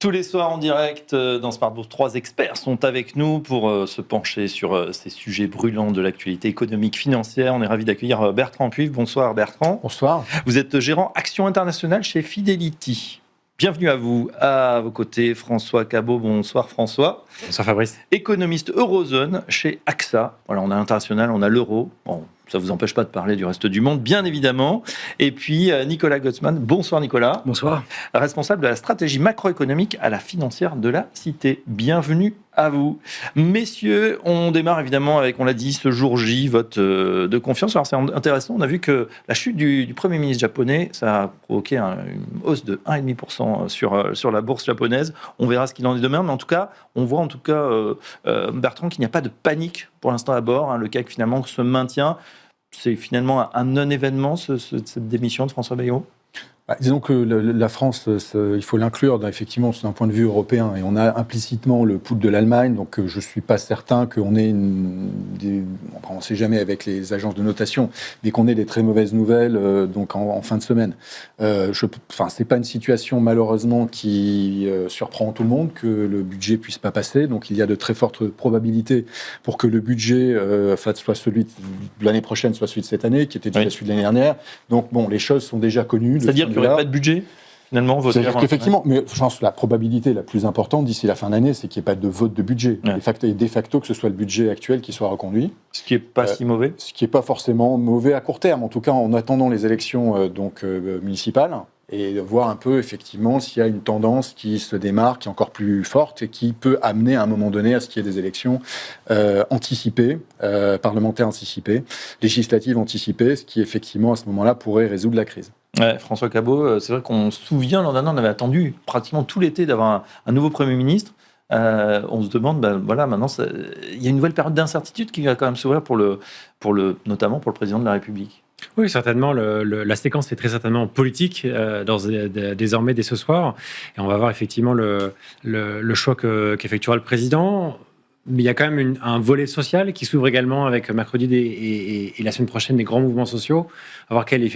Tous les soirs en direct dans Smart Bourse, 3 experts sont avec nous pour se pencher sur ces sujets brûlants de l'actualité économique, financière. On est ravis d'accueillir Bertrand Puivre. Bonsoir Bertrand. Bonsoir. Vous êtes gérant Action Internationale chez Fidelity. Bienvenue à vous. À vos côtés, François Cabot. Bonsoir François. Bonsoir Fabrice. Économiste Eurozone chez AXA. Voilà, on a l'international, on a l'euro. Bon, ça ne vous empêche pas de parler du reste du monde, bien évidemment. Et puis Nicolas Gottsman. Bonsoir Nicolas. Bonsoir. Responsable de la stratégie macroéconomique à la financière de la Cité. Bienvenue à vous. Messieurs, on démarre évidemment avec, on l'a dit, ce jour J, vote de confiance. Alors c'est intéressant, on a vu que la chute du Premier ministre japonais, ça a provoqué une hausse de 1,5% sur la bourse japonaise. On verra ce qu'il en est demain, mais en tout cas, on voit Bertrand, qu'il n'y a pas de panique pour l'instant à bord. Le CAC finalement se maintient. C'est finalement un non-événement, cette démission de François Bayrou. Disons que la France, il faut l'inclure effectivement d'un point de vue européen, et on a implicitement le pouls de l'Allemagne, donc je ne suis pas certain qu'on ait on ne sait jamais avec les agences de notation, mais qu'on ait des très mauvaises nouvelles donc en fin de semaine. C'est pas une situation malheureusement qui surprend tout le monde que le budget puisse pas passer, donc il y a de très fortes probabilités pour que le budget soit celui de l'année prochaine, soit celui de cette année, qui était déjà celui de l'année dernière. Donc bon, les choses sont déjà connues. C'est-à-dire qu'il n'y aurait pas de budget finalement voté. C'est-à-dire qu'effectivement, mais je pense que la probabilité la plus importante d'ici la fin d'année, c'est qu'il n'y ait pas de vote de budget. Ouais. De facto, que ce soit le budget actuel qui soit reconduit. Ce qui n'est pas si mauvais. Ce qui n'est pas forcément mauvais à court terme, en tout cas en attendant les élections municipales, et voir un peu effectivement s'il y a une tendance qui se démarque, qui est encore plus forte et qui peut amener à un moment donné à ce qu'il y ait des élections anticipées, parlementaires anticipées, législatives anticipées, ce qui effectivement à ce moment-là pourrait résoudre la crise. Ouais, François Cabot, c'est vrai qu'on se souvient, l'an dernier, on avait attendu pratiquement tout l'été d'avoir un nouveau Premier ministre. On se demande, maintenant, il y a une nouvelle période d'incertitude qui va quand même s'ouvrir notamment pour le président de la République. Oui, certainement. La séquence est très certainement politique désormais dès ce soir. Et on va voir effectivement le choix qu'effectuera le président. Mais il y a quand même un volet social qui s'ouvre également avec mercredi et la semaine prochaine des grands mouvements sociaux. À voir qu'est-ce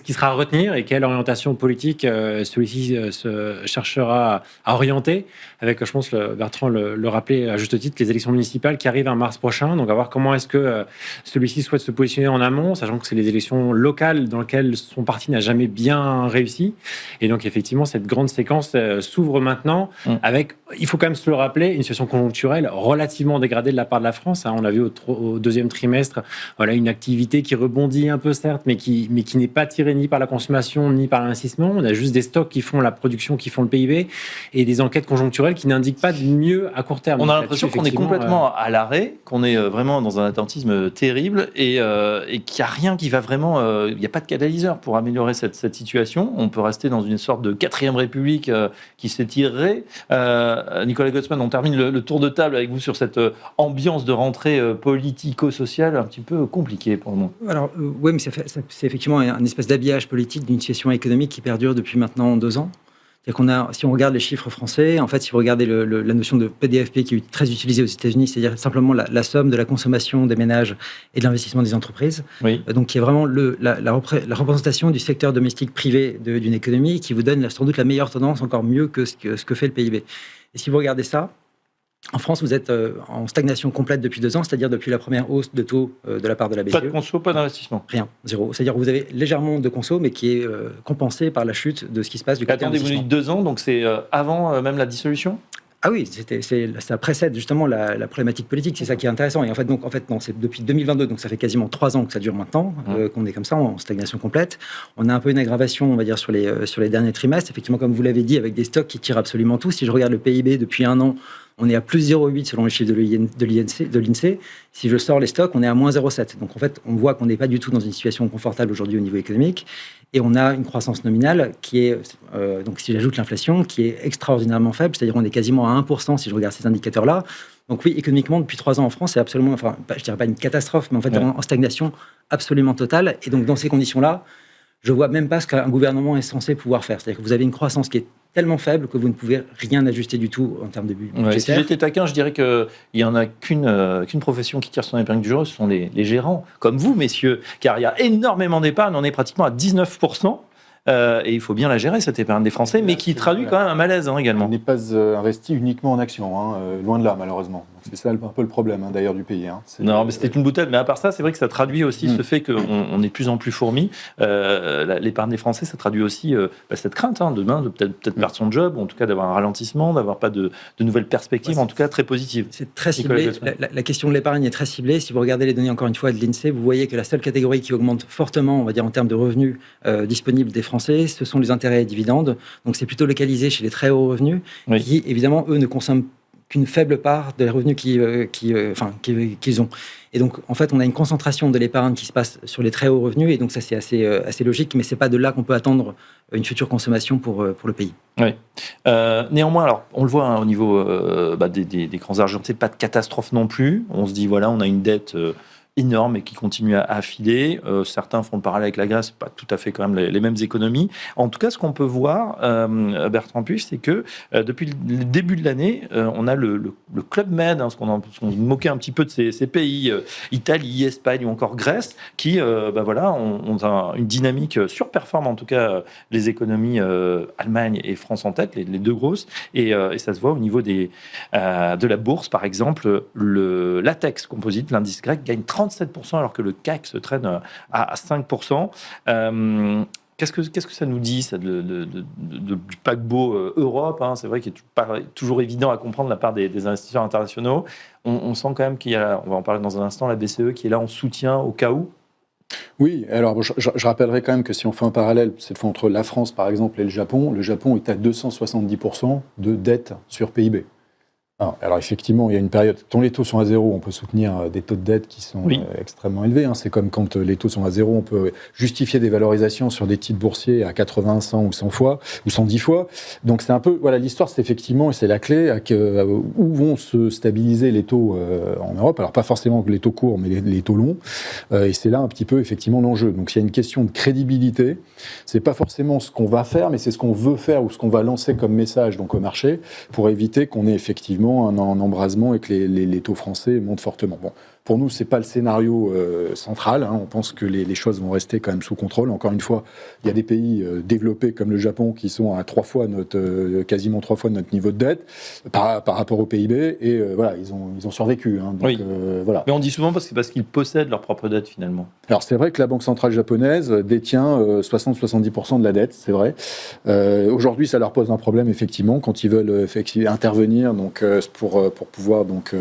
qui sera à retenir et quelle orientation politique celui-ci se cherchera à orienter. Avec, je pense, Bertrand le rappelait à juste titre, les élections municipales qui arrivent en mars prochain. Donc, à voir comment est-ce que celui-ci souhaite se positionner en amont, sachant que c'est les élections locales dans lesquelles son parti n'a jamais bien réussi. Et donc, effectivement, cette grande séquence s'ouvre maintenant avec, il faut quand même se le rappeler, une situation conjoncturelle relativement dégradée de la part de la France. On l'a vu au deuxième trimestre, une activité qui rebondit un peu certes, mais qui n'est pas tirée ni par la consommation ni par l'investissement. On a juste des stocks qui font la production, qui font le PIB, et des enquêtes conjoncturelles qui n'indiquent pas de mieux à court terme. On a l'impression qu'on est complètement à l'arrêt, qu'on est vraiment dans un attentisme terrible, et qu'il n'y a rien qui va vraiment... il n'y a pas de catalyseur pour améliorer cette situation. On peut rester dans une sorte de 4e République qui s'étirerait. Nicolas Gottsman, on termine le tour de table avec vous sur cette ambiance de rentrée politico-sociale un petit peu compliquée pour le moment. Alors, oui, mais c'est effectivement un espèce d'habillage politique d'une situation économique qui perdure depuis maintenant 2 ans. C'est-à-dire si on regarde les chiffres français, en fait, si vous regardez la notion de PDFP qui est très utilisée aux États-Unis, c'est-à-dire simplement la somme de la consommation des ménages et de l'investissement des entreprises, donc qui est vraiment la représentation du secteur domestique privé d'une économie qui vous donne sans doute la meilleure tendance, encore mieux que ce que fait le PIB. Et si vous regardez ça, en France, vous êtes en stagnation complète depuis 2 ans, c'est-à-dire depuis la première hausse de taux de la part de la BCE. Pas de conso, pas d'investissement. Rien, zéro. C'est-à-dire que vous avez légèrement de conso, mais qui est compensé par la chute de ce qui se passe du côté investissement. Attendez, vous dites 2 ans, donc c'est avant même la dissolution ? Ah oui, ça précède justement la problématique politique, c'est ça qui est intéressant. Et en fait, non, c'est depuis 2022, donc ça fait quasiment 3 ans que ça dure maintenant, qu'on est comme ça, en stagnation complète. On a un peu une aggravation, on va dire, sur les derniers trimestres. Effectivement, comme vous l'avez dit, avec des stocks qui tirent absolument tout. Si je regarde le PIB depuis 1 an, on est à plus 0,8 selon les chiffres de l'INSEE. Si je sors les stocks, on est à moins 0,7. Donc en fait, on voit qu'on n'est pas du tout dans une situation confortable aujourd'hui au niveau économique. Et on a une croissance nominale qui est, donc si j'ajoute l'inflation, qui est extraordinairement faible. C'est-à-dire qu'on est quasiment à 1% si je regarde ces indicateurs-là. Donc oui, économiquement, depuis 3 ans en France, c'est absolument, je dirais pas une catastrophe, mais en fait en stagnation absolument totale. Et donc dans ces conditions-là, je vois même pas ce qu'un gouvernement est censé pouvoir faire. C'est-à-dire que vous avez une croissance qui est tellement faible que vous ne pouvez rien ajuster du tout en termes de budgétaire. Si j'étais taquin, je dirais qu'il n'y en a qu'une profession qui tire son épingle du jeu, ce sont les gérants, comme vous, messieurs, car il y a énormément d'épargne, on est pratiquement à 19%. et il faut bien la gérer, cette épargne des Français, mais qui traduit quand même un malaise également. Elle n'est pas investie uniquement en actions, loin de là, malheureusement. C'est ça un peu le problème d'ailleurs du pays. Non, mais c'était une boutade. Mais à part ça, c'est vrai que ça traduit aussi ce fait qu'on est de plus en plus fourmis. L'épargne des Français, ça traduit aussi cette crainte demain de peut-être perdre son job, ou en tout cas d'avoir un ralentissement, d'avoir pas de nouvelles perspectives, en tout cas très positives. C'est très ciblé. La question de l'épargne est très ciblée. Si vous regardez les données, encore une fois, de l'INSEE, vous voyez que la seule catégorie qui augmente fortement, on va dire, en termes de revenus disponibles des Français, ce sont les intérêts et dividendes. Donc c'est plutôt localisé chez les très hauts revenus, qui, évidemment, eux, ne consomment qu'une faible part des revenus qu'ils ont. Et donc, en fait, on a une concentration de l'épargne qui se passe sur les très hauts revenus, et donc ça, c'est assez logique, mais c'est pas de là qu'on peut attendre une future consommation pour le pays. Oui. Néanmoins, alors, on le voit au niveau des grands argentés, pas de catastrophe non plus. On se dit, voilà, on a une dette énorme et qui continue à affiler. Certains font le parallèle avec la Grèce, pas tout à fait quand même les mêmes économies. En tout cas, ce qu'on peut voir, Bertrand Puch, c'est que depuis le début de l'année, on a le Club Med, parce qu'on moquait un petit peu de ces pays, Italie, Espagne ou encore Grèce, qui ont une dynamique surperforme, en tout cas les économies Allemagne et France en tête, les deux grosses, et ça se voit au niveau de la bourse, par exemple, l'ATEX Composite, l'indice grec, gagne 37%, alors que le CAC se traîne à 5%. Qu'est-ce que ça nous dit, ça, du paquebot Europe, C'est vrai qu'il n'est pas toujours évident à comprendre de la part des investisseurs internationaux. On sent quand même qu'il y a, on va en parler dans un instant, la BCE qui est là en soutien au cas où. Oui, alors je rappellerai quand même que si on fait un parallèle, cette fois entre la France, par exemple, et le Japon est à 270% de dette sur PIB. Alors effectivement, il y a une période, quand les taux sont à zéro, on peut soutenir des taux de dette qui sont extrêmement élevés. C'est comme quand les taux sont à zéro, on peut justifier des valorisations sur des titres boursiers à 80, 100 ou 100 fois, ou 110 fois. Donc c'est un peu, l'histoire, c'est effectivement, et c'est la clé, où vont se stabiliser les taux en Europe. Alors pas forcément les taux courts, mais les taux longs. Et c'est là un petit peu effectivement l'enjeu. Donc il y a une question de crédibilité. C'est pas forcément ce qu'on va faire, mais c'est ce qu'on veut faire ou ce qu'on va lancer comme message donc au marché pour éviter qu'on ait effectivement un embrasement et que les taux français montent fortement. Bon, pour nous, c'est pas le scénario central. On pense que les choses vont rester quand même sous contrôle. Encore une fois, il y a des pays développés comme le Japon qui sont à quasiment 3 fois notre niveau de dette par rapport au PIB. Et ils ont survécu. Donc, Mais on dit souvent parce qu'ils possèdent leur propre dette finalement. Alors c'est vrai que la Banque centrale japonaise détient 60-70% de la dette, c'est vrai. Aujourd'hui, ça leur pose un problème effectivement quand ils veulent intervenir donc pour pouvoir donc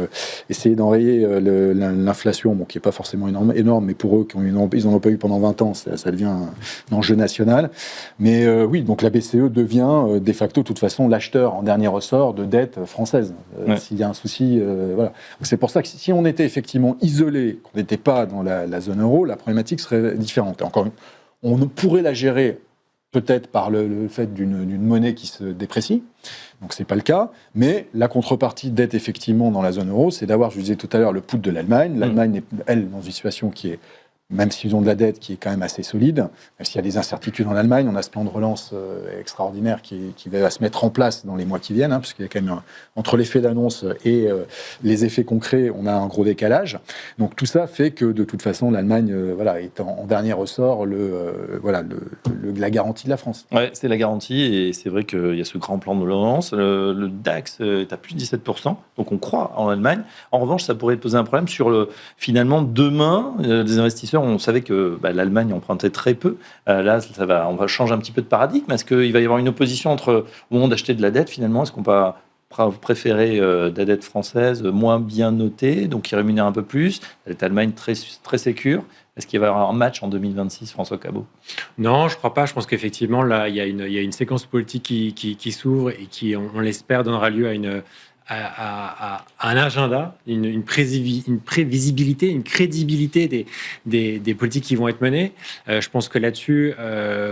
essayer d'enrayer l'inflation, qui n'est pas forcément énorme, mais pour eux, ils n'en ont pas eu pendant 20 ans, ça devient un enjeu national. Mais oui, donc la BCE devient de facto, de toute façon, l'acheteur en dernier ressort de dette française. S'il y a un souci, voilà. C'est pour ça que si on était effectivement isolé, qu'on n'était pas dans la zone euro, la problématique serait différente. Et encore, on pourrait la gérer peut-être par le fait d'une monnaie qui se déprécie. Donc c'est pas le cas, mais la contrepartie d'être effectivement dans la zone euro, c'est d'avoir, je vous disais tout à l'heure, le pouls de l'Allemagne. L'Allemagne est, elle, dans une situation qui est, même s'ils ont de la dette qui est quand même assez solide, même s'il y a des incertitudes en Allemagne, on a ce plan de relance extraordinaire qui va se mettre en place dans les mois qui viennent, parce qu'il y a quand même entre l'effet d'annonce et les effets concrets, on a un gros décalage. Donc tout ça fait que de toute façon l'Allemagne est en dernier ressort la garantie de la France. Ouais, c'est la garantie, et c'est vrai qu'il y a ce grand plan de relance. Le DAX est à plus de 17%, donc on croit en Allemagne. En revanche, ça pourrait poser un problème sur finalement demain, des investisseurs. On savait que l'Allemagne empruntait très peu. Là, on va changer un petit peu de paradigme. Est-ce qu'il va y avoir une opposition entre au moment d'acheter de la dette, finalement, est-ce qu'on va préférer de la dette française moins bien notée, donc qui rémunère un peu plus, la dette Allemagne très, très sécure? Est-ce qu'il va y avoir un match en 2026, François Cabot? Non, je ne crois pas. Je pense qu'effectivement, là, il y a une séquence politique qui s'ouvre et qui, on l'espère, donnera lieu à un agenda, une prévisibilité, une crédibilité des politiques qui vont être menées. Je pense que là-dessus,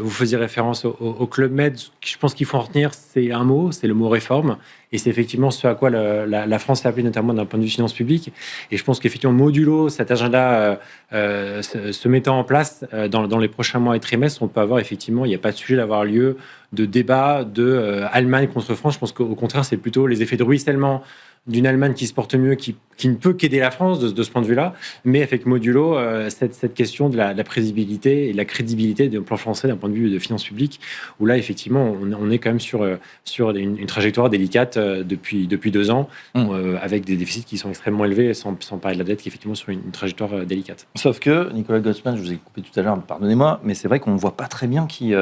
vous faisiez référence au Club Med. Je pense qu'il faut en retenir, c'est un mot, c'est le mot réforme. Et c'est effectivement ce à quoi la France s'est appelée, notamment d'un point de vue finances publiques. Et je pense qu'effectivement, modulo cet agenda se mettant en place dans les prochains mois et trimestres, on peut avoir effectivement, il n'y a pas de sujet d'avoir lieu de débat de Allemagne contre France. Je pense qu'au contraire, c'est plutôt les effets de ruissellement d'une Allemagne qui se porte mieux, qui ne peut qu'aider la France de ce point de vue-là, mais avec modulo cette question de la prévisibilité et de la crédibilité du plan français d'un point de vue de finances publiques, où là, effectivement, on est quand même sur une trajectoire délicate depuis 2 ans, avec des déficits qui sont extrêmement élevés, sans parler de la dette qui est effectivement sur une trajectoire délicate. Sauf que, Nicolas Gosselin, je vous ai coupé tout à l'heure, pardonnez-moi, mais c'est vrai qu'on ne voit pas très bien qui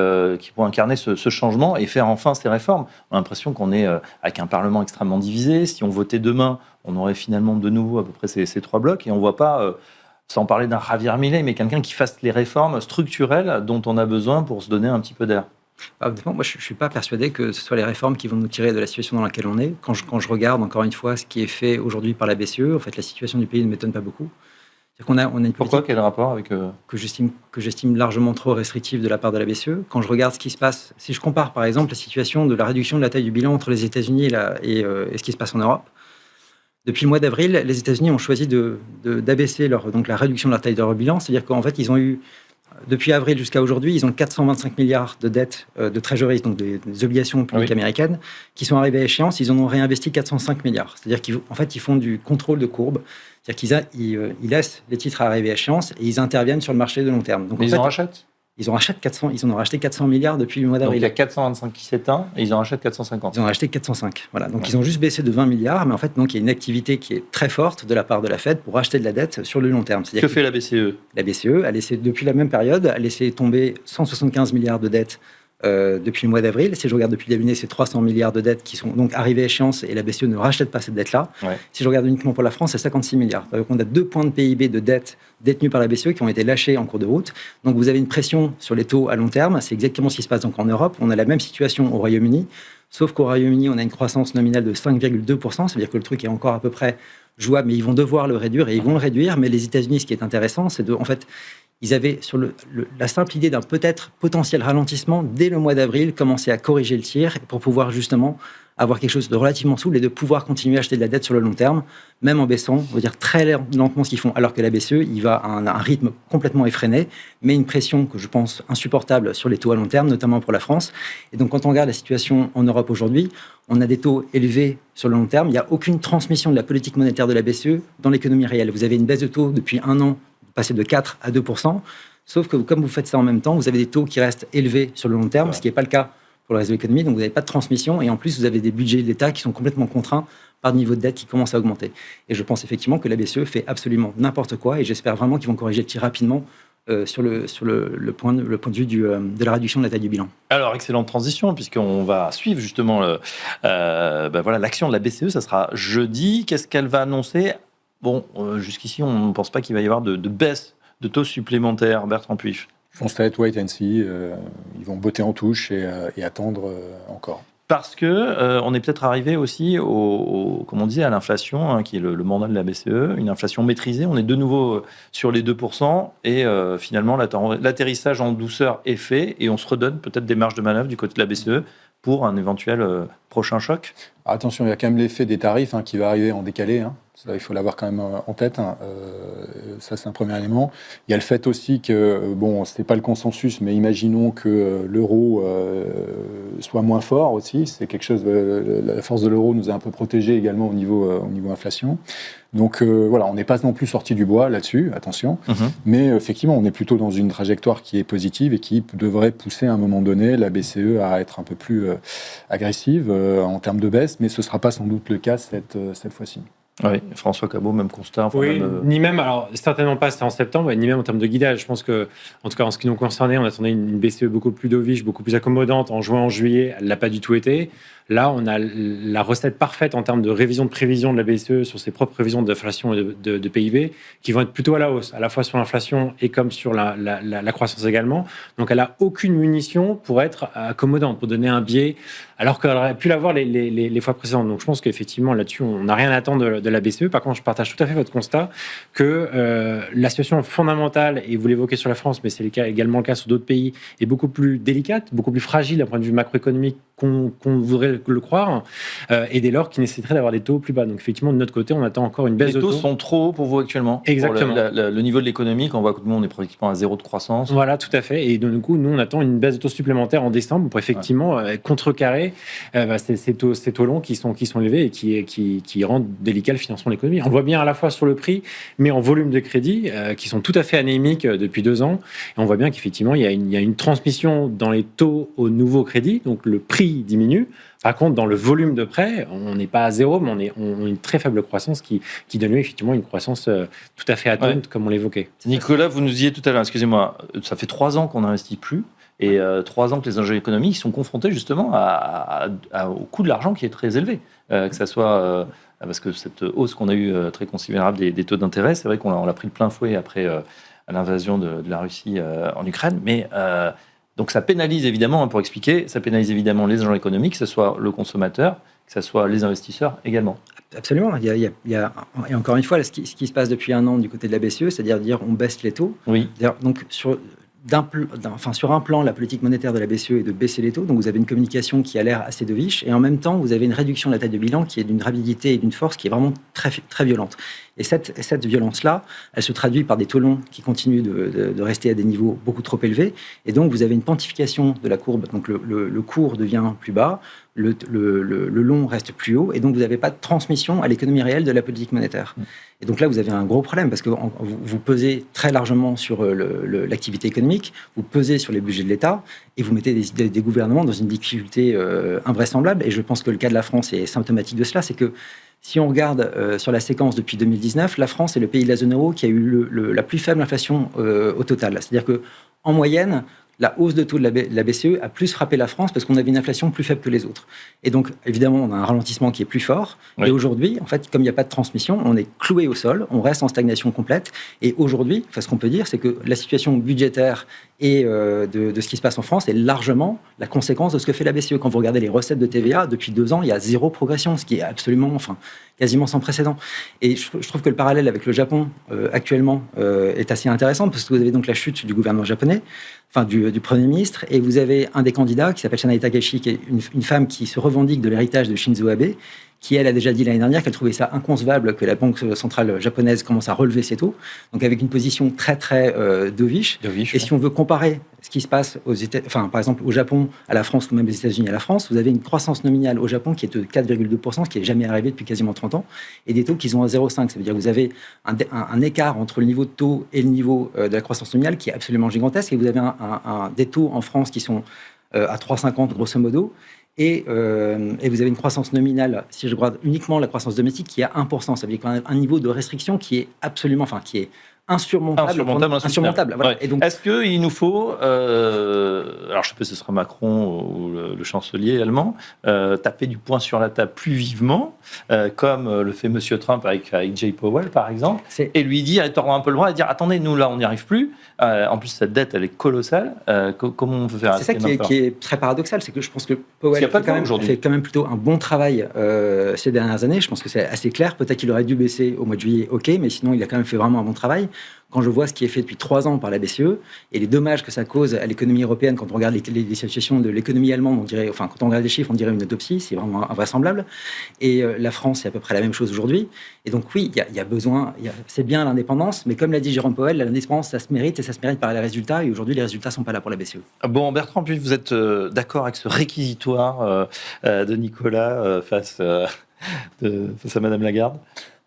pourrait incarner ce changement et faire enfin ces réformes. On a l'impression qu'on est avec un Parlement extrêmement divisé. Si on votait demain, on aurait finalement de nouveau à peu près ces 3 blocs, et on ne voit pas, sans parler d'un Javier Milei, mais quelqu'un qui fasse les réformes structurelles dont on a besoin pour se donner un petit peu d'air. Moi, je ne suis pas persuadé que ce soit les réformes qui vont nous tirer de la situation dans laquelle on est. Quand je regarde, encore une fois, ce qui est fait aujourd'hui par la BCE, en fait, la situation du pays ne m'étonne pas beaucoup. On a une Pourquoi ? Quel rapport avec... que j'estime largement trop restrictive de la part de la BCE. Quand je regarde ce qui se passe, si je compare par exemple la situation de la réduction de la taille du bilan entre les États-Unis et ce qui se passe en Europe, depuis le mois d'avril, les États-Unis ont choisi d'abaisser donc la réduction de la taille de leur bilan. C'est-à-dire qu'en fait, ils ont eu, depuis avril jusqu'à aujourd'hui, ils ont 425 milliards de dettes de trésorerie, donc des obligations publiques américaines, qui sont arrivées à échéance. Ils en ont réinvesti 405 milliards. C'est-à-dire qu'en fait, ils font du contrôle de courbe. C'est-à-dire qu'ils laissent les titres arriver à échéance et ils interviennent sur le marché de long terme. Donc, ils en rachètent ? Ils en ont racheté 400 milliards depuis le mois d'avril. Donc il y a 425 qui s'éteint et ils en rachètent 450. Ils en ont racheté 405. Voilà. Donc ils ont juste baissé de 20 milliards, mais en fait, donc, il y a une activité qui est très forte de la part de la Fed pour racheter de la dette sur le long terme. Que fait la BCE ? La BCE a laissé, depuis la même période, a laissé tomber 175 milliards de dettes depuis le mois d'avril. Si je regarde depuis le début, c'est 300 milliards de dettes qui sont donc arrivées à échéance et la BCE ne rachète pas cette dette-là. Ouais. Si je regarde uniquement pour la France, c'est 56 milliards. Donc on a 2 points de PIB de dette détenus par la BCE qui ont été lâchés en cours de route. Donc vous avez une pression sur les taux à long terme. C'est exactement ce qui se passe donc en Europe. On a la même situation au Royaume-Uni, sauf qu'au Royaume-Uni, on a une croissance nominale de 5,2%. Ça veut dire que le truc est encore à peu près jouable, mais ils vont devoir le réduire et ils vont le réduire. Mais les États-Unis, ce qui est intéressant, c'est en fait, ils avaient, sur la simple idée d'un peut-être potentiel ralentissement, dès le mois d'avril, commencé à corriger le tir pour pouvoir justement avoir quelque chose de relativement souple et de pouvoir continuer à acheter de la dette sur le long terme, même en baissant, on va dire très lentement ce qu'ils font, alors que la BCE, il va à un rythme complètement effréné, mais une pression que je pense insupportable sur les taux à long terme, notamment pour la France. Et donc quand on regarde la situation en Europe aujourd'hui, on a des taux élevés sur le long terme, il n'y a aucune transmission de la politique monétaire de la BCE dans l'économie réelle. Vous avez une baisse de taux depuis 1 an, passer de 4 à 2%, sauf que comme vous faites ça en même temps, vous avez des taux qui restent élevés sur le long terme, ce qui n'est pas le cas pour le reste de l'économie, donc vous n'avez pas de transmission, et en plus vous avez des budgets de l'État qui sont complètement contraints par le niveau de dette qui commence à augmenter. Et je pense effectivement que la BCE fait absolument n'importe quoi, et j'espère vraiment qu'ils vont corriger le tir rapidement sur le point de vue de la réduction de la taille du bilan. Alors, excellente transition, puisqu'on va suivre justement l'action de la BCE, ça sera jeudi. Qu'est-ce qu'elle va annoncer ? Bon, jusqu'ici, on ne pense pas qu'il va y avoir de baisse de taux supplémentaires, Bertrand Puif. Je pense que ça va être wait and see. Ils vont botter en touche et attendre encore. Parce que on est peut-être arrivé aussi comme on disait, à l'inflation, hein, qui est le mandat de la BCE, une inflation maîtrisée. On est de nouveau sur les 2%, et finalement, l'atterrissage en douceur est fait, et on se redonne peut-être des marges de manœuvre du côté de la BCE pour un éventuel prochain choc. Attention, il y a quand même l'effet des tarifs qui va arriver en décalé. Ça, il faut l'avoir quand même en tête. Ça, c'est un premier élément. Il y a le fait aussi que, ce n'est pas le consensus, mais imaginons que l'euro soit moins fort aussi. C'est quelque chose. La force de l'euro nous a un peu protégés également au niveau inflation. Donc on n'est pas non plus sorti du bois là-dessus, attention. Mais effectivement, on est plutôt dans une trajectoire qui est positive et qui devrait pousser à un moment donné la BCE à être un peu plus agressive en termes de baisse, mais ce ne sera pas sans doute le cas cette fois-ci. Oui, François Cabot, même constat. Ni même, alors certainement pas, c'était en septembre, ni même en termes de guidage. Je pense que, en tout cas en ce qui nous concernait, on attendait une BCE beaucoup plus dovish, beaucoup plus accommodante en juin, en juillet. Elle ne l'a pas du tout été. Là, on a la recette parfaite en termes de révision de prévision de la BCE sur ses propres prévisions d'inflation et de PIB, qui vont être plutôt à la hausse, à la fois sur l'inflation et comme sur la croissance également. Donc, elle n'a aucune munition pour être accommodante, pour donner un biais, alors qu'elle aurait pu l'avoir les fois précédentes. Donc, je pense qu'effectivement, là-dessus, on n'a rien à attendre de la BCE. Par contre, je partage tout à fait votre constat que la situation fondamentale, et vous l'évoquez sur la France, mais c'est également le cas sur d'autres pays, est beaucoup plus délicate, beaucoup plus fragile d'un point de vue macroéconomique qu'on voudrait le croire, et dès lors qui nécessiterait d'avoir des taux plus bas. Donc effectivement, de notre côté, on attend encore une baisse de taux. Les taux sont trop hauts pour vous actuellement. Exactement. Pour le niveau de l'économie, quand on voit que nous, on est pratiquement à 0 de croissance. Voilà, tout à fait. Et donc, du coup, nous, on attend une baisse de taux supplémentaire en décembre pour effectivement contrecarrer ces taux longs qui sont élevés et qui rendent délicat le financement de l'économie. On le voit bien à la fois sur le prix, mais en volume de crédit, qui sont tout à fait anémiques depuis 2 ans. Et on voit bien qu'effectivement, il y a une transmission dans les taux au nouveau crédit, donc le prix diminue. Par contre, dans le volume de prêt, on n'est pas à 0, mais on a une très faible croissance qui donne lieu effectivement une croissance tout à fait atteinte, comme on l'évoquait. Nicolas, vous nous disiez tout à l'heure, excusez-moi, ça fait 3 ans qu'on n'investit plus, et 3 ans que les ingénieurs économiques sont confrontés justement au coût de l'argent qui est très élevé. Que ça soit parce que cette hausse qu'on a eue très considérable des taux d'intérêt, c'est vrai qu'on l'a pris de plein fouet après l'invasion de la Russie en Ukraine, mais donc ça pénalise évidemment, pour expliquer, ça pénalise évidemment les agents économiques, que ce soit le consommateur, que ce soit les investisseurs également. Absolument. Et encore une fois, là, ce qui se passe depuis 1 an du côté de la BCE, c'est-à-dire on baisse les taux. Oui. Donc sur un plan, la politique monétaire de la BCE est de baisser les taux. Donc vous avez une communication qui a l'air assez dovish, et en même temps, vous avez une réduction de la taille de bilan qui est d'une rapidité et d'une force qui est vraiment très, très violente. Et cette violence-là, elle se traduit par des taux longs qui continuent de rester à des niveaux beaucoup trop élevés. Et donc, vous avez une pontification de la courbe. Donc, le court devient plus bas, le long reste plus haut. Et donc, vous n'avez pas de transmission à l'économie réelle de la politique monétaire. Et donc là, vous avez un gros problème parce que vous pesez très largement sur l'activité économique, vous pesez sur les budgets de l'État et vous mettez des gouvernements dans une difficulté invraisemblable. Et je pense que le cas de la France est symptomatique de cela. C'est que si on regarde sur la séquence depuis 2019, la France est le pays de la zone euro qui a eu la plus faible inflation au total. C'est-à-dire qu'en moyenne, la hausse de taux de la BCE a plus frappé la France parce qu'on avait une inflation plus faible que les autres. Et donc, évidemment, on a un ralentissement qui est plus fort. Oui. Et aujourd'hui, en fait, comme il n'y a pas de transmission, on est cloué au sol, on reste en stagnation complète. Et aujourd'hui, ce qu'on peut dire, c'est que la situation budgétaire et de ce qui se passe en France est largement la conséquence de ce que fait la BCE. Quand vous regardez les recettes de TVA, depuis 2 ans, il y a 0 progression, ce qui est absolument, quasiment sans précédent. Et je trouve que le parallèle avec le Japon, actuellement, est assez intéressant, parce que vous avez donc la chute du gouvernement japonais, du Premier ministre, et vous avez un des candidats qui s'appelle Sanae Takahashi, qui est une femme qui se revendique de l'héritage de Shinzo Abe, qui, elle, a déjà dit l'année dernière qu'elle trouvait ça inconcevable que la Banque centrale japonaise commence à relever ses taux, donc avec une position très, très dovish. Et si on veut comparer ce qui se passe par exemple, au Japon à la France, ou même les États-Unis à la France, vous avez une croissance nominale au Japon qui est de 4,2%, ce qui n'est jamais arrivé depuis quasiment 30 ans, et des taux qui sont à 0,5. Ça veut dire que vous avez un écart entre le niveau de taux et le niveau de la croissance nominale qui est absolument gigantesque, et vous avez des taux en France qui sont à 3,50 grosso modo, et vous avez une croissance nominale, si je regarde uniquement la croissance domestique, qui est à 1%. Ça veut dire qu'on a un niveau de restriction qui est absolument, qui est insurmontable. Voilà. Ouais. Et donc, est-ce qu'il nous faut, alors je sais pas si ce sera Macron ou le chancelier allemand, taper du poing sur la table plus vivement, comme le fait Monsieur Trump avec Jay Powell par exemple, et lui dire, et tordre un peu le bras et dire attendez, nous là on n'y arrive plus. En plus cette dette elle est colossale. Comment on peut faire? C'est ça qui est très paradoxal, c'est que je pense que Powell fait quand même plutôt un bon travail ces dernières années. Je pense que c'est assez clair. Peut-être qu'il aurait dû baisser au mois de juillet, ok, mais sinon il a quand même fait vraiment un bon travail. Quand je vois ce qui est fait depuis 3 ans par la BCE et les dommages que ça cause à l'économie européenne, quand on regarde les situations de l'économie allemande, on dirait, quand on regarde les chiffres, on dirait une autopsie, c'est vraiment invraisemblable. Et la France, c'est à peu près la même chose aujourd'hui. Et donc oui, il y a besoin, c'est bien l'indépendance, mais comme l'a dit Jérôme Powell, l'indépendance, ça se mérite et ça se mérite par les résultats. Et aujourd'hui, les résultats ne sont pas là pour la BCE. Bon, Bertrand, puis vous êtes d'accord avec ce réquisitoire de Nicolas face à Madame Lagarde?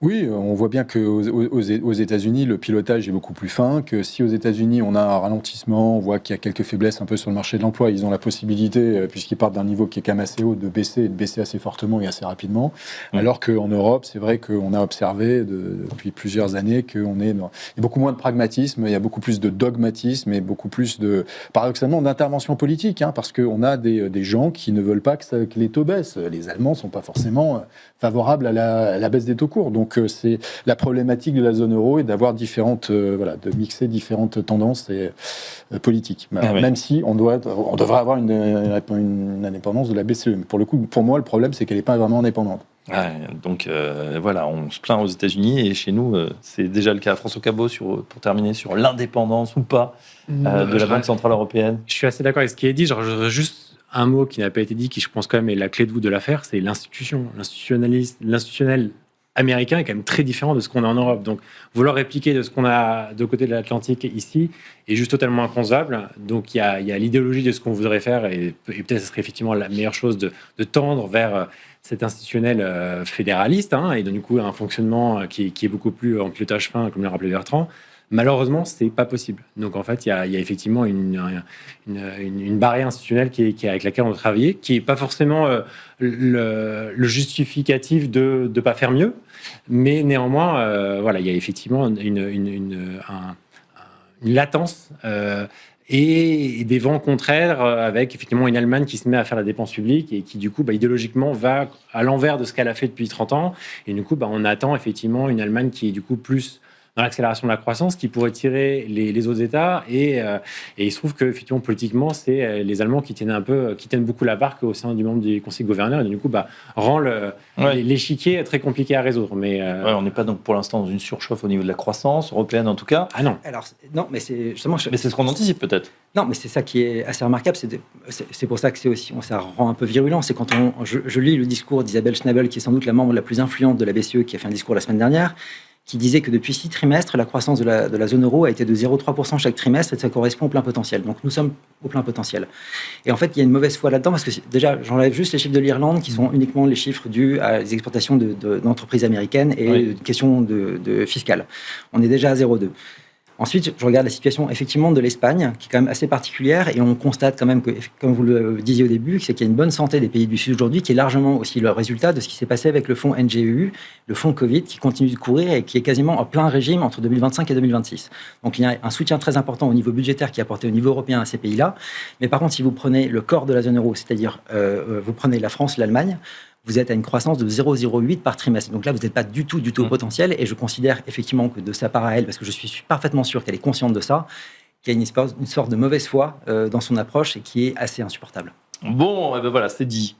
Oui, on voit bien qu'aux États-Unis, le pilotage est beaucoup plus fin, que si aux États-Unis, on a un ralentissement, on voit qu'il y a quelques faiblesses un peu sur le marché de l'emploi, ils ont la possibilité, puisqu'ils partent d'un niveau qui est quand même assez haut, de baisser assez fortement et assez rapidement. Alors qu'en Europe, c'est vrai qu'on a observé depuis plusieurs années qu'il y a beaucoup moins de pragmatisme, il y a beaucoup plus de dogmatisme et beaucoup plus paradoxalement, d'intervention politique, parce qu'on a des gens qui ne veulent pas que les taux baissent. Les Allemands ne sont pas forcément favorables à la baisse des taux courts. Donc c'est la problématique de la zone euro et d'avoir de mixer différentes tendances politiques. Même si on devrait avoir une indépendance de la BCE. Mais pour moi, le problème, c'est qu'elle n'est pas vraiment indépendante. Ouais, donc voilà, on se plaint aux États-Unis et chez nous, c'est déjà le cas. François Cabot, pour terminer, sur l'indépendance ou pas de la Banque Centrale Européenne. Je suis assez d'accord avec ce qui est dit. Juste un mot qui n'a pas été dit, qui je pense quand même est la clé de voûte de l'affaire, c'est l'institution. L'institutionnel américain est quand même très différent de ce qu'on a en Europe. Donc, vouloir répliquer de ce qu'on a de côté de l'Atlantique ici est juste totalement inconcevable. Donc, il y a l'idéologie de ce qu'on voudrait faire et peut-être ce serait effectivement la meilleure chose de tendre vers cet institutionnel fédéraliste et donc, du coup, un fonctionnement qui est beaucoup plus en pilotage fin, comme l'a rappelé Bertrand. Malheureusement, c'est pas possible. Donc, en fait, il y a effectivement une barrière institutionnelle avec laquelle on doit travailler, qui n'est pas forcément le justificatif de ne pas faire mieux, mais néanmoins, voilà, il y a effectivement une latence et des vents contraires avec effectivement une Allemagne qui se met à faire la dépense publique et qui, du coup, idéologiquement, va à l'envers de ce qu'elle a fait depuis 30 ans. Et du coup, on attend effectivement une Allemagne qui est, du coup, plus dans l'accélération de la croissance, qui pourrait tirer les autres États. Et il se trouve que, effectivement, politiquement, c'est les Allemands qui tiennent beaucoup la barque au sein du membre du Conseil de gouverneurs. Et du coup, rend l'échiquier très compliqué à résoudre. Mais on n'est pas donc pour l'instant dans une surchauffe au niveau de la croissance européenne, en tout cas. Ah non. Alors, non, mais c'est justement. Mais c'est ce qu'on anticipe peut-être. Non, mais c'est ça qui est assez remarquable. C'est pour ça que ça rend un peu virulent. C'est quand je lis le discours d'Isabelle Schnabel, qui est sans doute la membre la plus influente de la BCE, qui a fait un discours la semaine dernière, qui disait que depuis 6 trimestres, la croissance de la zone euro a été de 0,3% chaque trimestre et ça correspond au plein potentiel. Donc nous sommes au plein potentiel. Et en fait, il y a une mauvaise foi là-dedans parce que déjà, j'enlève juste les chiffres de l'Irlande qui sont uniquement les chiffres dus à les exportations d'entreprises américaines et une question de fiscale. On est déjà à 0,2. Ensuite, je regarde la situation effectivement de l'Espagne, qui est quand même assez particulière, et on constate quand même que, comme vous le disiez au début, c'est qu'il y a une bonne santé des pays du Sud aujourd'hui, qui est largement aussi le résultat de ce qui s'est passé avec le fonds NGEU, le fonds Covid, qui continue de courir et qui est quasiment en plein régime entre 2025 et 2026. Donc il y a un soutien très important au niveau budgétaire qui est apporté au niveau européen à ces pays-là. Mais par contre, si vous prenez le corps de la zone euro, c'est-à-dire vous prenez la France, l'Allemagne, vous êtes à une croissance de 0,08 par trimestre. Donc là, vous n'êtes pas du tout au potentiel. Et je considère effectivement que de sa part à elle, parce que je suis parfaitement sûr qu'elle est consciente de ça, qu'il y a une sorte de mauvaise foi dans son approche et qui est assez insupportable. Bon, voilà, c'est dit.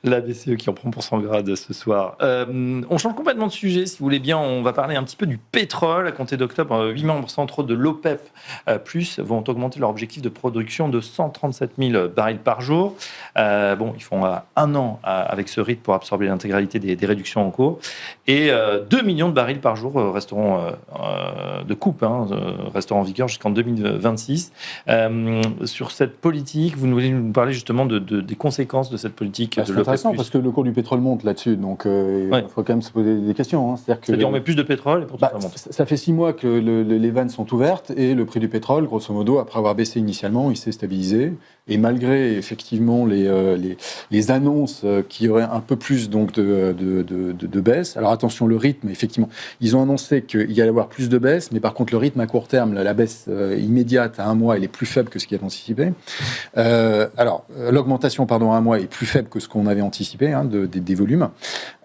La BCE qui en prend pour son grade ce soir. On change complètement de sujet, si vous voulez bien. On va parler un petit peu du pétrole. À compter d'octobre, 8 membres centraux de l'OPEP plus vont augmenter leur objectif de production de 137 000 barils par jour. Ils font 1 an avec ce rythme pour absorber l'intégralité des réductions en cours. Et 2 millions de barils par jour resteront de coupe, resteront en vigueur jusqu'en 2026. Sur cette politique, vous voulez nous parler justement des conséquences de cette politique de c'est l'OPEP+. intéressant parce que le cours du pétrole monte là-dessus, donc il faut quand même se poser des questions. C'est-à-dire on met plus de pétrole et pourtant ça monte. Ça fait 6 mois que les vannes sont ouvertes et le prix du pétrole, grosso modo, après avoir baissé initialement, il s'est stabilisé. Et malgré effectivement les annonces qu'il y aurait un peu plus donc de baisse, alors attention, le rythme, effectivement, ils ont annoncé qu'il y allait avoir plus de baisse, mais par contre le rythme à court terme, la baisse immédiate à 1 mois, elle est plus faible que ce qui est anticipé. L'augmentation à 1 mois est plus faible que ce qu'on avait anticipé des volumes.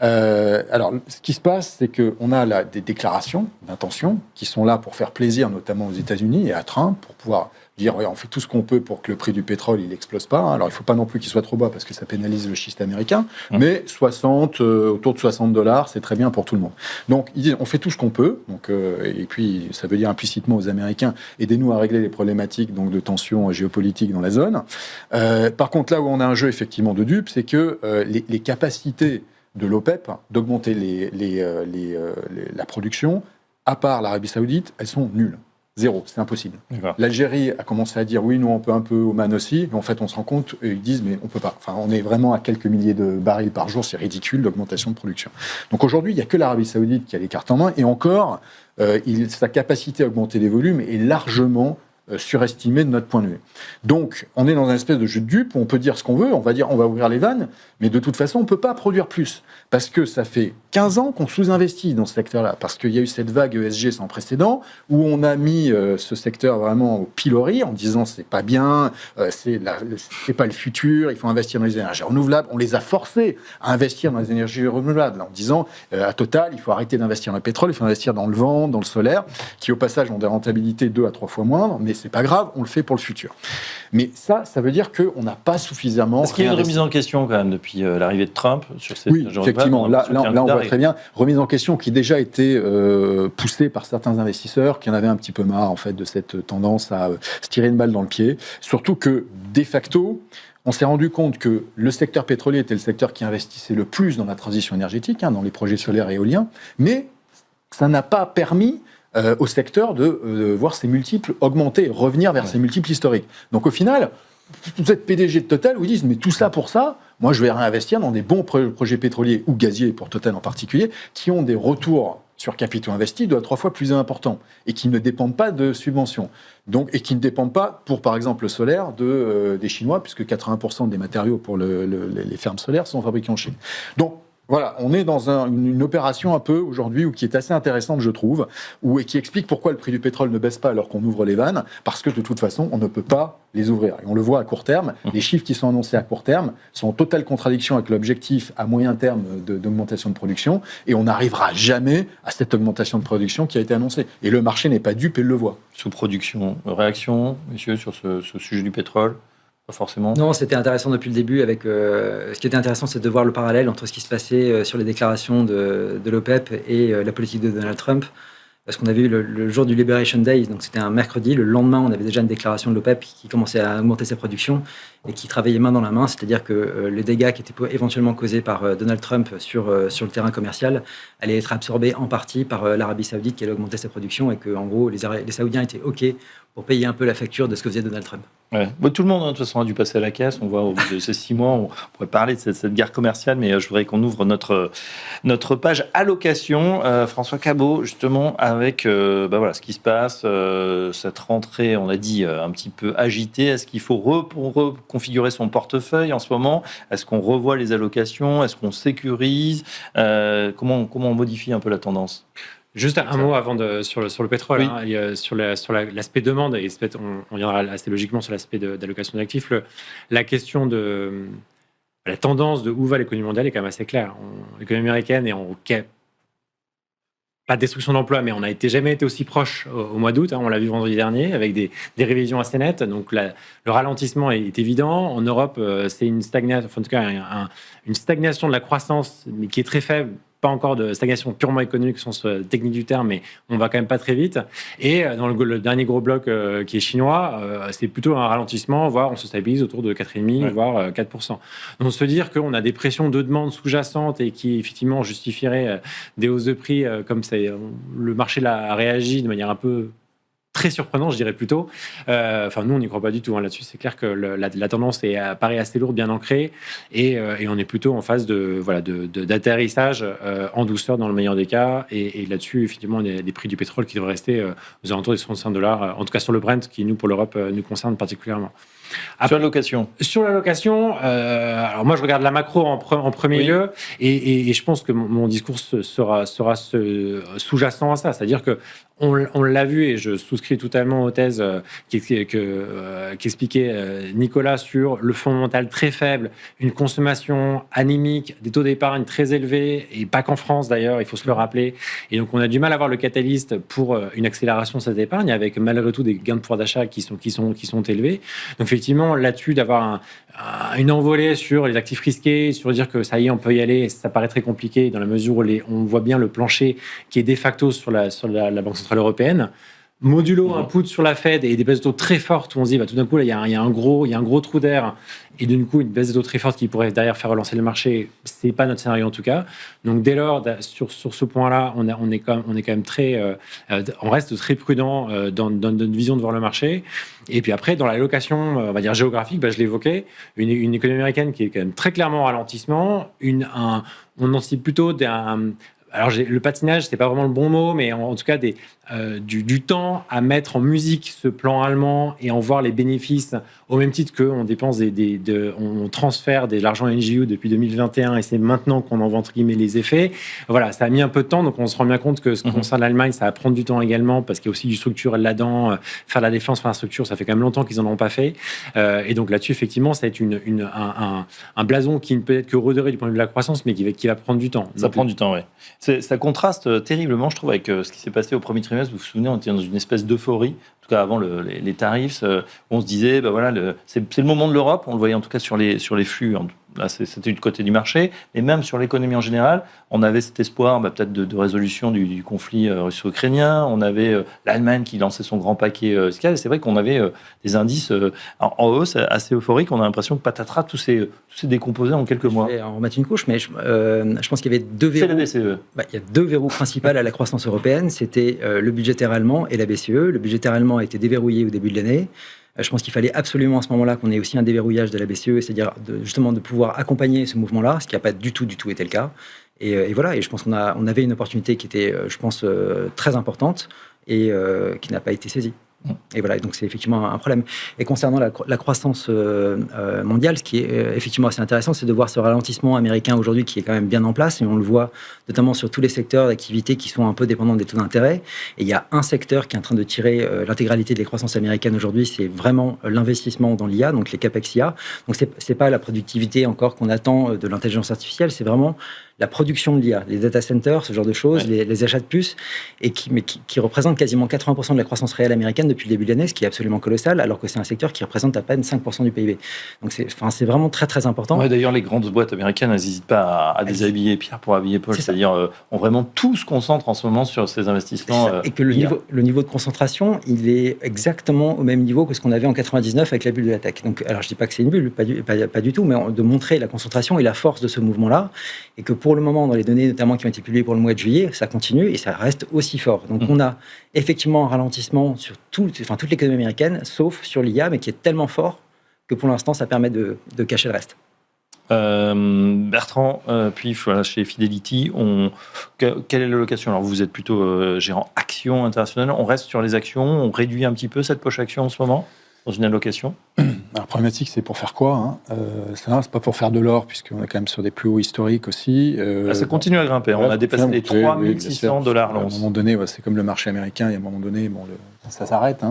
Alors, ce qui se passe, c'est qu'on a des déclarations d'intention qui sont là pour faire plaisir, notamment aux États-Unis et à Trump, pour pouvoir dire on fait tout ce qu'on peut pour que le prix du pétrole il explose pas. Alors il faut pas non plus qu'il soit trop bas parce que ça pénalise le schiste américain, mais autour de $60, c'est très bien pour tout le monde. Donc ils disent on fait tout ce qu'on peut. Donc et puis ça veut dire implicitement aux Américains aidez-nous à régler les problématiques donc de tensions géopolitiques dans la zone. Par contre là où on a un jeu effectivement de dupes, c'est que les capacités de l'OPEP d'augmenter la production, à part l'Arabie Saoudite, elles sont nulles. 0, c'est impossible. L'Algérie a commencé à dire oui, nous on peut un peu, Oman aussi, mais en fait on se rend compte et ils disent mais on peut pas. Enfin, on est vraiment à quelques milliers de barils par jour, c'est ridicule l'augmentation de production. Donc aujourd'hui, il n'y a que l'Arabie Saoudite qui a les cartes en main et encore, sa capacité à augmenter les volumes est largement surestimé de notre point de vue. Donc, on est dans un espèce de jeu de dupes où on peut dire ce qu'on veut, on va dire on va ouvrir les vannes, mais de toute façon, on ne peut pas produire plus. Parce que ça fait 15 ans qu'on sous-investit dans ce secteur-là, parce qu'il y a eu cette vague ESG sans précédent, où on a mis ce secteur vraiment au pilori, en disant c'est pas bien, c'est pas le futur, il faut investir dans les énergies renouvelables. On les a forcés à investir dans les énergies renouvelables, en disant à Total, il faut arrêter d'investir dans le pétrole, il faut investir dans le vent, dans le solaire, qui au passage ont des rentabilités 2 à 3 fois moindres, mais c'est pas grave, on le fait pour le futur. Mais ça veut dire qu'on n'a pas suffisamment... Est-ce qu'il y a une remise en question quand même depuis l'arrivée de Trump sur cette Oui, effectivement. Là, on voit très bien remise en question qui déjà été poussée par certains investisseurs qui en avaient un petit peu marre en fait de cette tendance à se tirer une balle dans le pied. Surtout que de facto, on s'est rendu compte que le secteur pétrolier était le secteur qui investissait le plus dans la transition énergétique, dans les projets solaires et éoliens, mais ça n'a pas permis au secteur de voir ses multiples augmenter, revenir vers ses multiples historiques. Donc au final, vous êtes PDG de Total, vous dites mais tout ça pour ça, moi je vais réinvestir dans des bons projets pétroliers ou gaziers pour Total en particulier, qui ont des retours sur capitaux investis 2 à 3 fois plus importants et qui ne dépendent pas de subventions. Donc, et qui ne dépendent pas, pour par exemple le solaire, des Chinois, puisque 80% des matériaux pour les fermes solaires sont fabriqués en Chine. Donc, voilà, on est dans une opération un peu aujourd'hui qui est assez intéressante, je trouve, et qui explique pourquoi le prix du pétrole ne baisse pas alors qu'on ouvre les vannes, parce que de toute façon, on ne peut pas les ouvrir. Et on le voit à court terme, les chiffres qui sont annoncés à court terme sont en totale contradiction avec l'objectif à moyen terme d'augmentation de production, et on n'arrivera jamais à cette augmentation de production qui a été annoncée. Et le marché n'est pas dupe et le voit. Sous-production, réaction, messieurs, sur ce sujet du pétrole ? Pas forcément. Non, c'était intéressant depuis le début. Ce qui était intéressant, c'est de voir le parallèle entre ce qui se passait sur les déclarations de l'OPEP et la politique de Donald Trump. Parce qu'on avait eu le jour du Liberation Day, donc c'était un mercredi. Le lendemain, on avait déjà une déclaration de l'OPEP qui commençait à augmenter sa production et qui travaillait main dans la main. C'est-à-dire que les dégâts qui étaient éventuellement causés par Donald Trump sur le terrain commercial allaient être absorbés en partie par l'Arabie Saoudite qui allait augmenter sa production et que, en gros, les Saoudiens étaient OK pour payer un peu la facture de ce que faisait Donald Trump. Ouais. Bon, tout le monde, de toute façon, a dû passer à la caisse. On voit au bout de ces 6 mois, on pourrait parler de cette guerre commerciale, mais je voudrais qu'on ouvre notre page allocation. François Cabot, justement, avec ce qui se passe, cette rentrée, on a dit, un petit peu agitée. Est-ce qu'il faut reconfigurer son portefeuille en ce moment ? Est-ce qu'on revoit les allocations ? Est-ce qu'on sécurise ? Comment on modifie un peu la tendance ? Juste un mot avant sur le pétrole, oui. Sur l'aspect demande, et on viendra assez logiquement sur l'aspect d'allocation d'actifs. La question de la tendance de où va l'économie mondiale est quand même assez claire. L'économie américaine pas de destruction d'emplois, mais on n'a jamais été aussi proche au mois d'août. On l'a vu vendredi dernier avec des révisions assez nettes. Donc le ralentissement est évident. En Europe, c'est une stagnation, en tout cas une stagnation de la croissance, mais qui est très faible. Pas encore de stagnation purement économique au sens technique du terme, mais on va quand même pas très vite. Et dans le dernier gros bloc qui est chinois, c'est plutôt un ralentissement, voire on se stabilise autour de 4,5%, voire 4%. Donc se dire qu'on a des pressions de demande sous-jacentes et qui effectivement justifieraient des hausses de prix comme le marché a réagi de manière un peu très surprenant, je dirais plutôt. Nous, on n'y croit pas du tout là-dessus. C'est clair que la tendance paraît assez lourde, bien ancrée, et on est plutôt en phase d'atterrissage en douceur dans le meilleur des cas. Et là-dessus, effectivement, on a des prix du pétrole qui devraient rester aux alentours des $65, en tout cas sur le Brent, qui, nous, pour l'Europe, nous concerne particulièrement. Sur l'allocation. Sur l'allocation, alors moi je regarde la macro en premier lieu, et je pense que mon discours sera sous-jacent à ça, c'est-à-dire que on l'a vu, et je souscris totalement aux thèses qu'expliquait Nicolas sur le fondamental très faible, une consommation anémique, des taux d'épargne très élevés, et pas qu'en France d'ailleurs, il faut se le rappeler. Et donc on a du mal à avoir le catalyste pour une accélération de cette épargne, avec malgré tout des gains de pouvoir d'achat qui sont élevés. Donc effectivement, là-dessus, d'avoir une envolée sur les actifs risqués, sur dire que ça y est, on peut y aller, ça paraît très compliqué dans la mesure où on voit bien le plancher qui est de facto sur la Banque Centrale Européenne. Modulo input sur la Fed et des baisses de taux très fortes où on se dit tout d'un coup, là, il y a un gros trou d'air et d'un coup, une baisse de taux très forte qui pourrait derrière faire relancer le marché. C'est pas notre scénario en tout cas. Donc dès lors, sur ce point-là, on est quand même on reste très prudent dans notre vision de voir le marché. Et puis après, dans l'allocation, on va dire géographique, je l'évoquais, une économie américaine qui est quand même très clairement en ralentissement. On anticipe plutôt alors le patinage, c'est pas vraiment le bon mot, mais en tout cas du temps à mettre en musique ce plan allemand et en voir les bénéfices au même titre qu'on dépense on transfère de l'argent NGU depuis 2021 et c'est maintenant qu'on en voit entre guillemets les effets. Voilà, ça a mis un peu de temps, donc on se rend bien compte que ce qui concerne l'Allemagne, ça va prendre du temps également parce qu'il y a aussi du structurel là-dedans. Faire de la défense, faire la structure, ça fait quand même longtemps qu'ils en ont pas fait. Et donc là-dessus, effectivement, ça va être un blason qui ne peut être que redoré du point de vue de la croissance, mais qui va prendre du temps. Ça prend du temps, oui. Ça contraste terriblement, je trouve, avec ce qui s'est passé au premier trimestre. Vous vous souvenez, on était dans une espèce d'euphorie, en tout cas avant les tarifs, où on se disait, c'est le moment de l'Europe, on le voyait en tout cas sur les flux. Là, c'était du côté du marché, et même sur l'économie en général, on avait cet espoir peut-être de résolution du conflit russo-ukrainien. On avait l'Allemagne qui lançait son grand paquet fiscal. Et c'est vrai qu'on avait des indices en hausse assez euphoriques. On a l'impression que patatras, tout s'est décomposé en quelques mois. Je vais en remettre une couche, mais je pense qu'il y avait deux verrous. C'est la BCE. Il y a deux verrous principaux à la croissance européenne. C'était le budgétaire allemand et la BCE. Le budgétaire allemand a été déverrouillé au début de l'année. Je pense qu'il fallait absolument à ce moment-là qu'on ait aussi un déverrouillage de la BCE, c'est-à-dire justement de pouvoir accompagner ce mouvement-là, ce qui n'a pas du tout été le cas. Et voilà, et je pense qu'on avait une opportunité qui était, je pense, très importante et qui n'a pas été saisie. Et voilà, donc c'est effectivement un problème. Et concernant la croissance mondiale, ce qui est effectivement assez intéressant, c'est de voir ce ralentissement américain aujourd'hui qui est quand même bien en place, et on le voit notamment sur tous les secteurs d'activité qui sont un peu dépendants des taux d'intérêt. Et il y a un secteur qui est en train de tirer l'intégralité des croissances américaines aujourd'hui, c'est vraiment l'investissement dans l'IA, donc les CAPEX IA. Donc c'est pas la productivité encore qu'on attend de l'intelligence artificielle, c'est vraiment la production de l'IA, les data centers, ce genre de choses, les achats de puces, et qui représentent quasiment 80% de la croissance réelle américaine depuis le début de l'année, ce qui est absolument colossal, alors que c'est un secteur qui représente à peine 5% du PIB. Donc c'est vraiment très très important. Ouais, d'ailleurs, les grandes boîtes américaines, elles n'hésitent pas à déshabiller Pierre pour habiller Paul, c'est-à-dire on vraiment tout se concentre en ce moment sur ces investissements. Et que le niveau de concentration, il est exactement au même niveau que ce qu'on avait en 99 avec la bulle de la tech. Donc, alors je ne dis pas que c'est une bulle, pas du tout, mais de montrer la concentration et la force de ce mouvement-là, et que pour le moment, dans les données notamment qui ont été publiées pour le mois de juillet, ça continue et ça reste aussi fort. Donc on a effectivement un ralentissement sur toute l'économie américaine, sauf sur l'IA, mais qui est tellement fort que pour l'instant, ça permet de cacher le reste. Bertrand, puis voilà, chez Fidelity, quelle est l'allocation? Alors vous êtes plutôt gérant actions internationales, on reste sur les actions, on réduit un petit peu cette poche action en ce moment dans une allocation? La problématique, c'est pour faire quoi c'est pas pour faire de l'or, puisqu'on est quand même sur des plus hauts historiques aussi. Ça continue à grimper. On a dépassé les $3 l'once. À un moment donné, c'est comme le marché américain. Il y a un moment donné, ça s'arrête.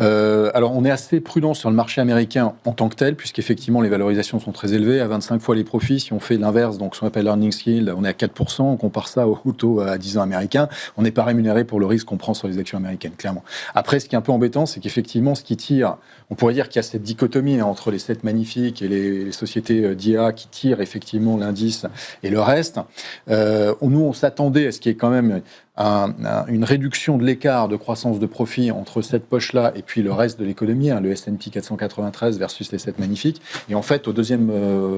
Alors, on est assez prudent sur le marché américain en tant que tel, puisqu'effectivement, les valorisations sont très élevées, à 25 fois les profits. Si on fait l'inverse, donc ce qu'on appelle l'earnings yield, on est à 4%. On compare ça au taux à 10 ans américain. On n'est pas rémunéré pour le risque qu'on prend sur les actions américaines, clairement. Après, ce qui est un peu embêtant, c'est qu'effectivement, ce qui tire, on pourrait dire qu'il y a cette dichotomie entre les 7 magnifiques et les sociétés d'IA qui tirent effectivement l'indice et le reste. Nous, on s'attendait à ce qu'il y ait quand même une réduction de l'écart de croissance de profit entre cette poche-là et puis le reste de l'économie, le S&P 493 versus les 7 magnifiques. Et en fait, au deuxième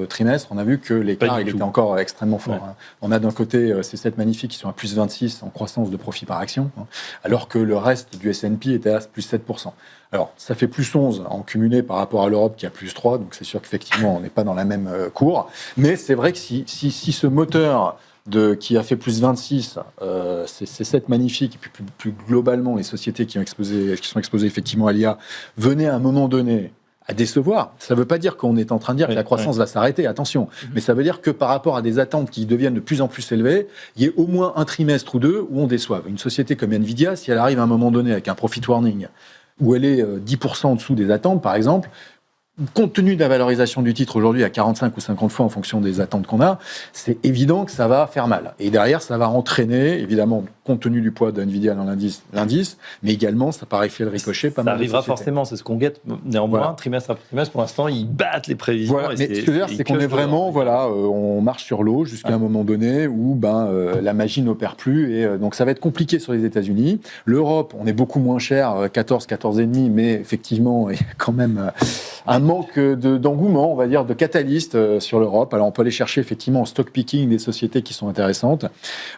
trimestre, on a vu que l'écart était encore extrêmement fort. Ouais. On a d'un côté ces 7 magnifiques qui sont à plus 26 en croissance de profit par action, alors que le reste du S&P était à plus 7%. Alors, ça fait plus 11 en cumulé par rapport à l'Europe qui a plus 3, donc c'est sûr qu'effectivement, on n'est pas dans la même cour. Mais c'est vrai que si ce moteur qui a fait plus 26, c'est 7 magnifiques, et puis plus globalement, les sociétés qui sont exposées effectivement à l'IA, venaient à un moment donné à décevoir. Ça ne veut pas dire qu'on est en train de dire que la croissance va s'arrêter, attention. Mais ça veut dire que par rapport à des attentes qui deviennent de plus en plus élevées, il y ait au moins un trimestre ou deux où on déçoive. Une société comme Nvidia, si elle arrive à un moment donné avec un profit warning, où elle est 10% en dessous des attentes, par exemple, compte tenu de la valorisation du titre aujourd'hui à 45 ou 50 fois en fonction des attentes qu'on a, c'est évident que ça va faire mal. Et derrière, ça va entraîner, évidemment, compte tenu du poids de Nvidia dans l'indice, mais également, ça paraît fait le ricochet pas mal. Ça arrivera forcément, c'est ce qu'on guette néanmoins, trimestre après trimestre. Pour l'instant, ils battent les prévisions. Voilà. Mais ce que je veux dire, c'est qu'on est vraiment, on marche sur l'eau jusqu'à un moment donné où la magie n'opère plus. Et donc, ça va être compliqué sur les États-Unis. L'Europe, on est beaucoup moins cher, 14,5, mais effectivement, il y a quand même un manque d'engouement, on va dire, de catalystes sur l'Europe. Alors, on peut aller chercher effectivement en stock picking des sociétés qui sont intéressantes,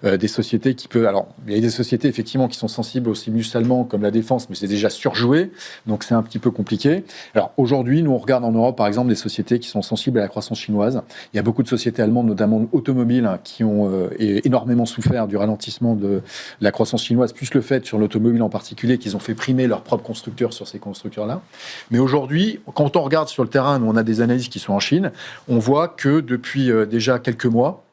des sociétés qui peuvent... Alors, il y a des sociétés effectivement qui sont sensibles au stimulus allemand comme la défense, mais c'est déjà surjoué, donc c'est un petit peu compliqué. Alors, aujourd'hui, nous, on regarde en Europe, par exemple, des sociétés qui sont sensibles à la croissance chinoise. Il y a beaucoup de sociétés allemandes, notamment automobiles, qui ont énormément souffert du ralentissement de la croissance chinoise, plus le fait, sur l'automobile en particulier, qu'ils ont fait primer leurs propres constructeurs sur ces constructeurs-là. Mais aujourd'hui, quand on regarde sur le terrain, nous, on a des analystes qui sont en Chine, on voit que depuis déjà quelques mois,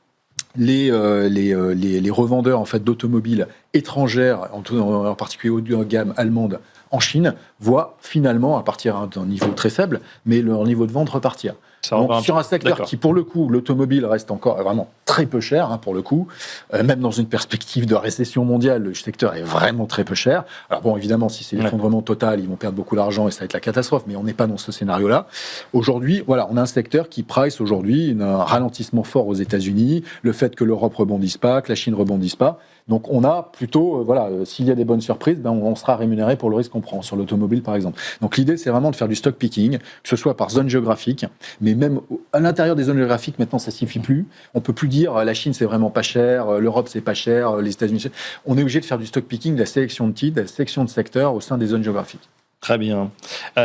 les revendeurs en fait d'automobiles étrangères, en particulier haut de gamme allemande, en Chine voient finalement, à partir d'un niveau très faible, mais leur niveau de vente repartir. Donc, sur un secteur qui, pour le coup, l'automobile reste encore vraiment très peu cher, pour le coup, même dans une perspective de récession mondiale, le secteur est vraiment très peu cher. Alors bon, évidemment, si c'est l'effondrement total, ils vont perdre beaucoup d'argent et ça va être la catastrophe, mais on n'est pas dans ce scénario-là. Aujourd'hui, voilà, on a un secteur qui price aujourd'hui un ralentissement fort aux États-Unis, le fait que l'Europe rebondisse pas, que la Chine rebondisse pas. Donc on a plutôt, s'il y a des bonnes surprises, on sera rémunéré pour le risque qu'on prend, sur l'automobile par exemple. Donc l'idée, c'est vraiment de faire du stock picking, que ce soit par zone géographique, mais même à l'intérieur des zones géographiques, maintenant ça ne suffit plus. On ne peut plus dire la Chine c'est vraiment pas cher, l'Europe c'est pas cher, les États-Unis. On est obligé de faire du stock picking, de la sélection de titres, de la sélection de secteurs au sein des zones géographiques. Très bien.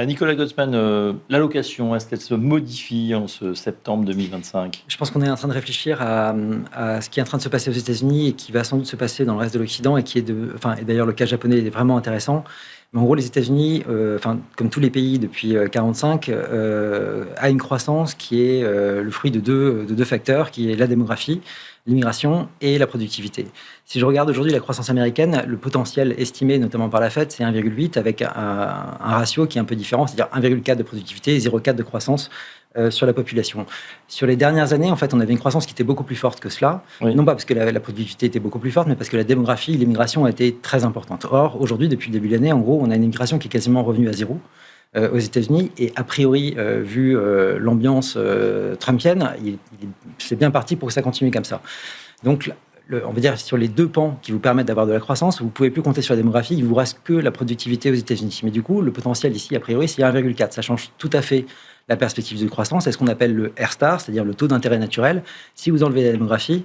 Nicolas Gozman, l'allocation, est-ce qu'elle se modifie en ce septembre 2025 ? Je pense qu'on est en train de réfléchir à ce qui est en train de se passer aux États-Unis et qui va sans doute se passer dans le reste de l'Occident et qui est et d'ailleurs le cas japonais est vraiment intéressant. Mais en gros, les États-Unis, comme tous les pays depuis 1945, a une croissance qui est le fruit de deux facteurs, qui est la démographie, l'immigration et la productivité. Si je regarde aujourd'hui la croissance américaine, le potentiel estimé notamment par la Fed, c'est 1,8 avec un ratio qui est un peu différent, c'est-à-dire 1,4 de productivité et 0,4 de croissance sur la population. Sur les dernières années, en fait, on avait une croissance qui était beaucoup plus forte que cela. Oui. Non pas parce que la productivité était beaucoup plus forte, mais parce que la démographie, l'immigration a été très importante. Or, aujourd'hui, depuis le début de l'année, en gros, on a une immigration qui est quasiment revenue à zéro aux États-Unis. Et a priori, vu l'ambiance trumpienne, c'est bien parti pour que ça continue comme ça. Donc, on va dire sur les deux pans qui vous permettent d'avoir de la croissance, vous ne pouvez plus compter sur la démographie, il ne vous reste que la productivité aux États-Unis. Mais du coup, le potentiel ici, a priori, c'est 1,4. Ça change tout à fait la perspective de croissance. C'est ce qu'on appelle le R-star, c'est-à-dire le taux d'intérêt naturel. Si vous enlevez la démographie,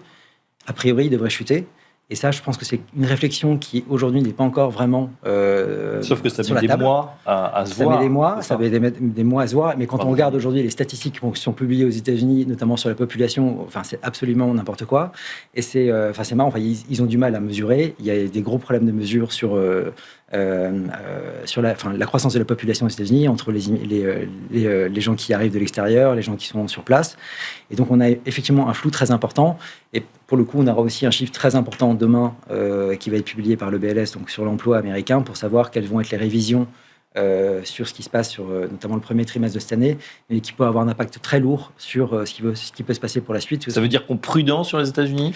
a priori, il devrait chuter. Et ça, je pense que c'est une réflexion qui, aujourd'hui, n'est pas encore vraiment sauf que ça met des mois à se voir. Ça met des mois à se voir. Mais quand on regarde aujourd'hui les statistiques qui sont publiées aux États-Unis, notamment sur la population, c'est absolument n'importe quoi. Et c'est marrant. Ils ont du mal à mesurer. Il y a des gros problèmes de mesure sur la croissance de la population aux États-Unis, entre les gens qui arrivent de l'extérieur, les gens qui sont sur place. Et donc, on a effectivement un flou très important. Et pour le coup, on aura aussi un chiffre très important demain qui va être publié par le BLS, donc sur l'emploi américain, pour savoir quelles vont être les révisions sur ce qui se passe sur notamment le premier trimestre de cette année, et qui peut avoir un impact très lourd sur ce qui peut se passer pour la suite. Ça veut dire qu'on est prudent sur les États-Unis ?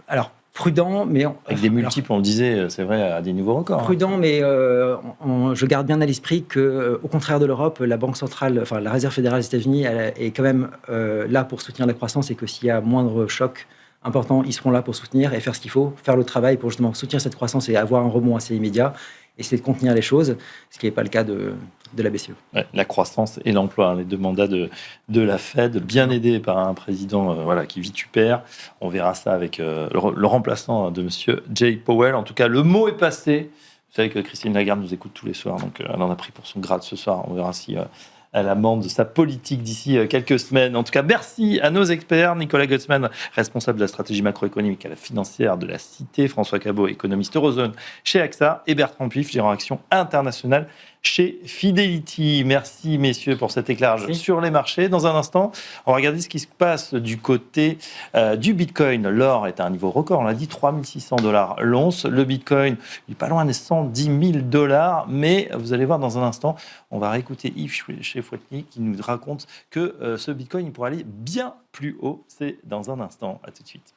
Alors, prudent, mais... Avec des multiples, on le disait, c'est vrai, à des nouveaux records. Prudent, mais je garde bien à l'esprit qu'au contraire de l'Europe, la Banque centrale, la Réserve fédérale des États-Unis, elle est quand même là pour soutenir la croissance, et que s'il y a moindre choc important, ils seront là pour soutenir et faire ce qu'il faut, faire le travail pour justement soutenir cette croissance et avoir un rebond assez immédiat, essayer de contenir les choses, ce qui n'est pas le cas de la BCE. Ouais, la croissance et l'emploi, les deux mandats de la Fed, bien aidés par un président qui vitupère. On verra ça avec le remplaçant de M. Jay Powell. En tout cas, le mot est passé. Vous savez que Christine Lagarde nous écoute tous les soirs, donc elle en a pris pour son grade ce soir. On verra si elle amende sa politique d'ici quelques semaines. En tout cas, merci à nos experts. Nicolas Gozman, responsable de la stratégie macroéconomique à la financière de la Cité. François Cabot, économiste Eurozone chez AXA. Et Bertrand Puif, gérant action internationale chez Fidelity. Merci, messieurs, pour cet éclairage sur les marchés. Dans un instant, on va regarder ce qui se passe du côté du Bitcoin. L'or est à un niveau record, on l'a dit, 3 600 $ l'once. Le Bitcoin, il n'est pas loin des 110 000 $, mais vous allez voir dans un instant, on va réécouter Yves chez Fouetny qui nous raconte que ce Bitcoin il pourrait aller bien plus haut. C'est dans un instant. À tout de suite.